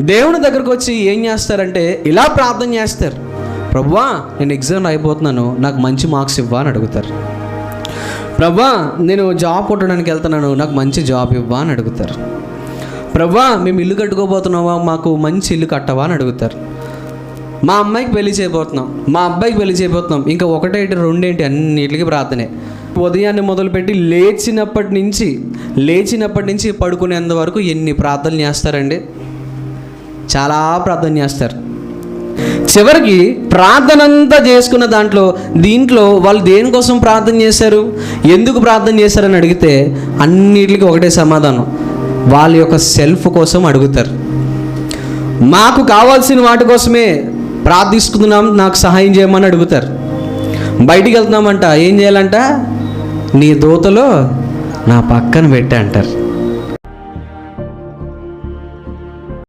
దేవుని దగ్గరకు వచ్చి ఏం చేస్తారంటే ఇలా ప్రార్థన చేస్తారు, ప్రభువా నేను ఎగ్జామ్ అయిపోతున్నాను, నాకు మంచి మార్క్స్ ఇవ్వా అని అడుగుతారు. ప్రభువా నేను జాబ్ కొట్టడానికి వెళ్తున్నాను, నాకు మంచి జాబ్ ఇవ్వా అని అడుగుతారు. ప్రభువా మేము ఇల్లు కట్టుకోబోతున్నావా, మాకు మంచి ఇల్లు కట్టవా అని అడుగుతారు. మా అమ్మాయికి పెళ్లి చేయబోతున్నాం, మా అబ్బాయికి పెళ్లి చేయబోతున్నాం, ఇంకా ఒకటేంటి రెండేంటి అన్నిటికీ ప్రార్థనే. ఉదయాన్నే మొదలుపెట్టి లేచినప్పటి నుంచి పడుకునేంత వరకు ఎన్ని ప్రార్థనలు చేస్తారండి? చాలా ప్రార్థన చేస్తారు. చివరికి ప్రార్థన అంతా చేసుకున్న దీంట్లో వాళ్ళు దేనికోసం ప్రార్థన చేశారు, ఎందుకు ప్రార్థన చేశారని అడిగితే అన్నిటికీ ఒకటే సమాధానం, వాళ్ళ యొక్క సెల్ఫ్ కోసం అడుగుతారు. మాకు కావాల్సిన వాటి కోసమే ప్రార్థిస్తున్నాం, నాకు సహాయం చేయమని అడుగుతారు. బయటికి వెళ్తున్నామంట, ఏం చేయాలంట, నీ దూతలో నా పక్కన పెట్టా అంటారు.